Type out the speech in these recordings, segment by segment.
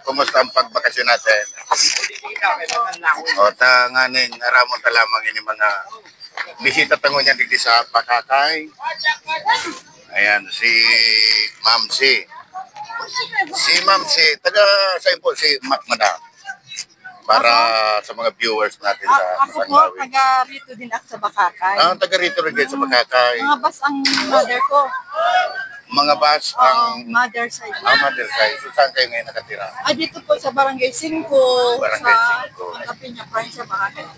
kumusta ang pagbakasyon natin? O, tanganing aramon ta lamang ini mga bisita tango niya dito sa Bakakay. Ayan, si Ma'am C. Si Ma'am C, taga saan po si Madam? Para sa mga viewers natin sa Ako po, taga rito din ako sa Bakakay. Taga rito rin sa Bakakay. Mga bus ang mother ko. Mga bus ang... mother side. Mother side. So, saan kayo ngayon nakatira? Dito po sa Barangay 5. Barangay 5. Sa Kapinya Prime sa Bakakay.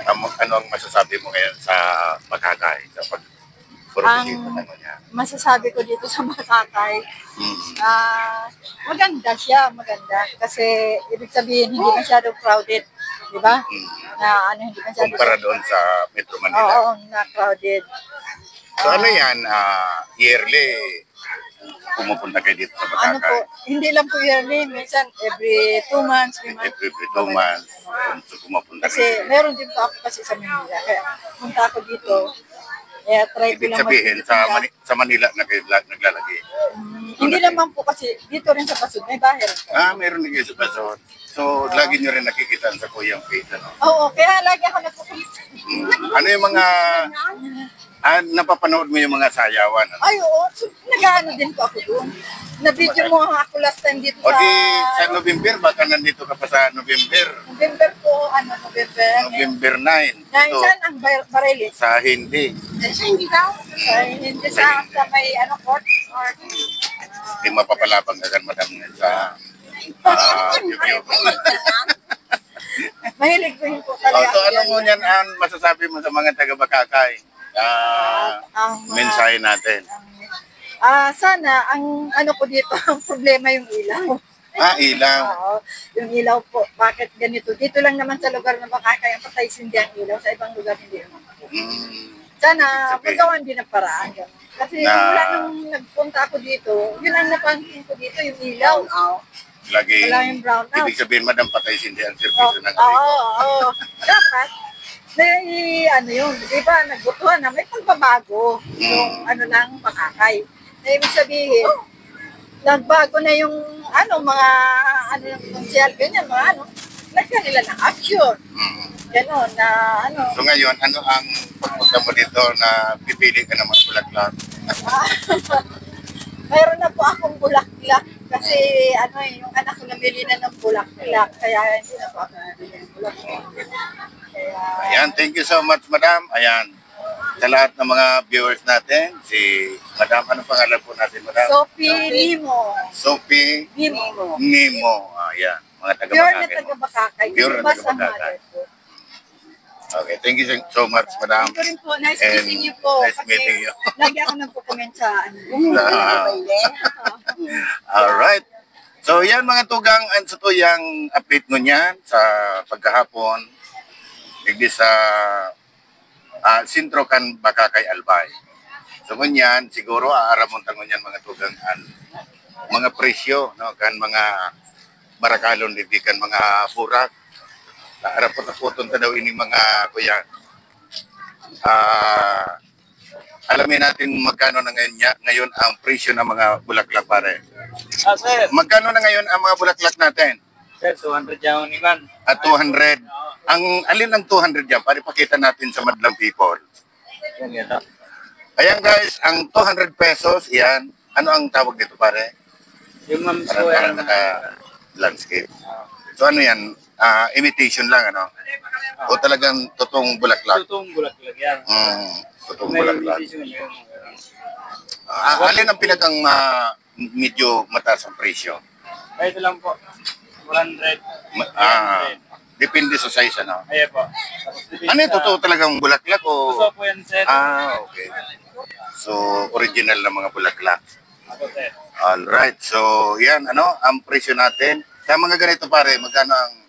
Ano ang masasabi mo ngayon sa Bakakay? Sa pag-purposito na niya? Masasabi ko dito sa Bakakay, maganda siya, maganda. Kasi ibig sabihin, hindi masyadong crowded. Di ba? Na ano, hindi masyadong... Kumpara doon sa Metro Manila. Oo, na crowded. So ano yan, yearly pumupunta kayo dito sa Bakakay? Ano po, hindi lang po yearly, minsan every 2 months, 3 months. Every 2 months, so pumupunta Kasi kayo. meron din po ako kasi sa Manila. Kaya punta ako dito, kaya try ko Ibig lang sabihin, sa Manila na kayo naglalagay? Hindi naman po kasi dito rin sa Pasud, may bahay rin. Meron din kayo sa Pasod. So, lagi nyo rin nakikita sa Kuyang Page, ano? Oo, kaya lagi ako nagpupunta. Ano yung mga... napapanood mo yung mga sayawan? Ano? Ay, oo. So, nag-ano din po ako doon. Na-video mo ako last time dito O di sa November, baka nandito ka pa sa November. November po, November. November 9. Dahil saan ang Bareilles? Sa Hindi. Sa Hindi daw? Sa Hindi sa may court? Or... Hindi mapapalabang agad madam sa review. Mahilig ko yun po talaga. So ano mo yan ang masasabi mo sa mga taga-Bakakay? Mensahe natin. Sana, ang ano ko dito, ang problema yung ilaw. Ilaw. Oo, yung ilaw po. Bakit ganito? Dito lang naman sa lugar ng Bakakay ang patay sindi ang ilaw. Sa ibang lugar hindi naman. Sana, magawan din ang paraan. Kasi mula nung nagpunta ako dito, yun ang napansin ko dito, yung ilaw. Lagi, wala yung brown out. ibig sabihin, madam, patay sindi ang servisyo ng gabi. Oo. Dapat, ano yun, di ba, nagbutuhan na may pagbabago yung lang, Bakakay. Na ibig sabihin, nagbago na yung mga yung konsyal, ganyan, lagyan nila ng action. Ganon, na So ngayon, ano ang pagpunta mo dito na pipili ka ng mga bulaklak? Mayroon na po akong bulaklak kasi yung anak ko namili na ng bulaklak, kaya hindi na po ako nabili ng bulaklak. Ayan, thank you so much, madam. Ayan, sa lahat ng mga viewers natin, si madam, anong pangalan po natin, madam? Sophie Nimo. Sophie Nimo. Ayan, mga Pure na taga-Bakakay. taga-Bakakay. Pure na taga-Bakakay. Okay, thank you so much, madam. Thank you rin po. Nice meeting you po. Nice meeting you. Lagi ako nagpo-comment sa Alright. So yan mga tugang, ang tuyang update mo niyan sa pagkahapon. Digdi sa Sintro kan Bakakay Albay. So kunyan, siguro aaramon tangon yan mga tugang mga presyo, no, kan mga barakalon, digdi kan mga burak. Arapot-apoton ta daw ini mga kuya. Alamin natin magkano na ngayon ang presyo ng mga bulaklak pare. Sir. Magkano na ngayon ang mga bulaklak natin? Sir, 200 yung iman. At 200. Alin ang 200 yan? Para pakita natin sa madlang people. Ayan guys, ang 200 pesos, yan. Ano ang tawag dito pare? Yung ma'am Parang naka-landscape. So ano yan? Imitation lang, ano? O talagang totoong bulaklak? Totoong bulaklak yan. Totoong bulaklak. Alin ang pinakang medyo mataas ang presyo? Ito lang po. 400. Depende sa size, ano? Ayan po. Ano yung totoo talagang bulaklak o? Totoo po yan, sir. Okay. So, original na mga bulaklak. Ako, sir. Alright. So, yan, ang presyo natin. Sa mga ganito pare, magkano ang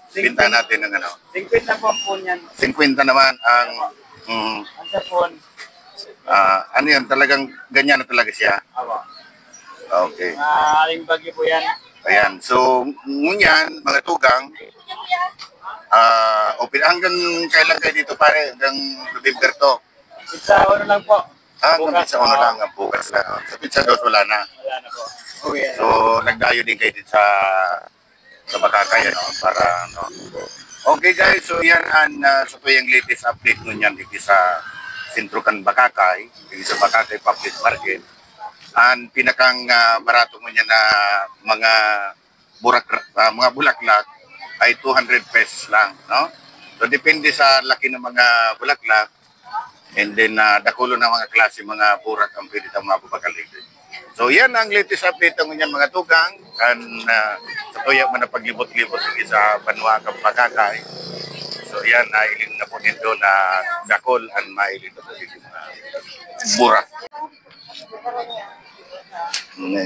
binta natin ng 50 po po yan. 50 naman ang Ang sapon. ano yan, talagang ganyan na talaga siya. Awa. Okay. Aling bagyo po yan. Ayan. So, ngunyan, mga tugang, open hanggang kailan kayo dito pare? Hanggang November to? Pizza, ano lang po. Hanggang pizza lang, ang bukas lang. Sa pizza dos wala na. Wala na po. So, nagdayo din kayo din sa Bakakay, ano, para, ano. Okay guys, so yan ang sa so yung latest update nun yan dito sa Sintrukan Bakakay, dito sa Bakakay Public Market. Ang pinakang barato mo niya na mga mga bulaklak ay 200 pesos lang, no? So depende sa laki ng mga bulaklak and then dakulo ng mga klase mga burak ang pwede tayong mapapakal dito. So yan ang latest update ng yan mga tugang kan sa tuya man na paglibot-libot sa Banwa Bakakay. So yan nailin na po dito na dakol ang mailin na po dito na burak.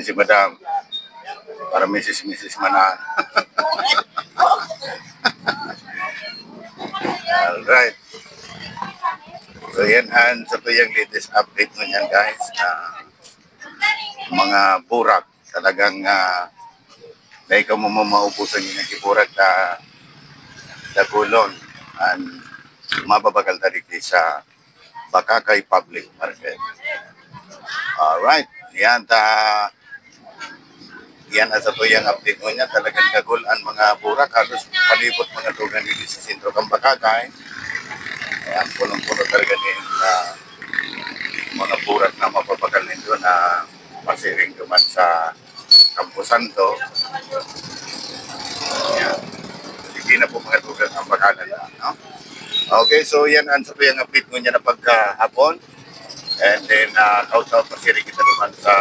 Si Madam para Mrs. Manan. Alright. So yan ang sa tuyang latest update mo yan guys na mga burak talagang na ikaw mo maupusan yun ang kiburak na dagulon and mababagal na rin sa Bakakay Public Market. Alright. Yan yan sa tuyang update mo niya talagang dagulan mga burak halos palibot mga tugan dito sa sentro ng Bakakay. Ayan, punong-puno talaga din mga burak na mapapagal nito na masiring duman sa Campo Santo. Ayan. Hindi na po mga tugan ang bakalan na. No? Okay, so yan ang sa tuyang update mo niya na pagkahapon. And then, out-out masiring kita duman sa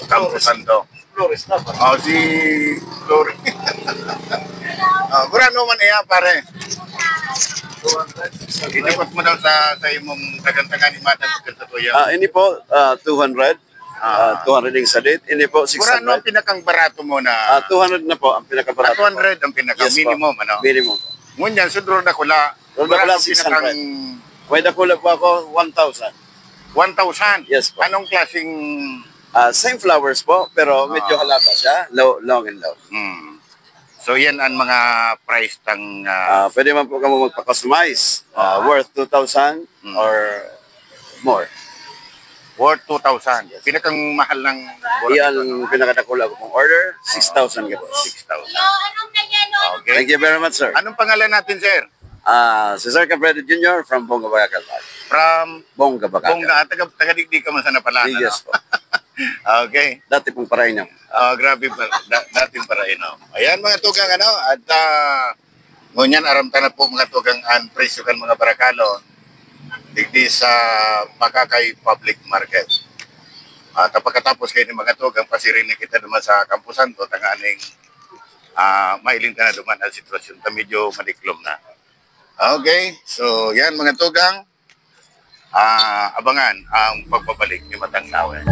Campo Santo. Flores na pa. Oh, si Flores. Kurano man iya, pare. Inipot mo daw sa imong tagantagan ni Madam sa tuya. Ini po 200. 200 yung salit. Ini po Kurano 600. pinakang barato mo na? 200 na po ang pinakabarato. 200 ang pinaka Yes, po. minimum, ano? Minimum. Ngunyan, sudro na kula. Sudro na kula, Kurano pinakang 600. Pwede ko lang po ako 1,000. 1,000? Yes po. Anong klaseng... Same flowers po, pero medyo halata siya. Long and low. So yan ang mga price tang... Pwede man po kamo magpa-customize. Worth 2,000 or more. worth 2,000. Pinakang mahal ng... Iyan pinakadakula ko pong order. 6,000 ka po. 6,000. Okay. Thank you very much, sir. Anong pangalan natin, sir? Cesar Cabrera Jr. from Bonga Bakakal. From Bonga Bakakal. Bonga. Taga-digdig ka man sa Napalana. Yes po. Okay. Dati pong parain niyo. Grabe pa. Dating para ino. Ayan mga tugang ano. At ngunyan aramtan na po mga tugang ang presyo kan mga barakalo. Digdi sa Bakakay Public Market. At pagkatapos kayo ni mga tugang pasirin na kita duman sa Campo Santo. Tanganing mailin ka na duman ang sitwasyon. Medyo madiklom na. Okay. So yan mga tugang. Abangan ang pagbabalik ni Matang Nawe.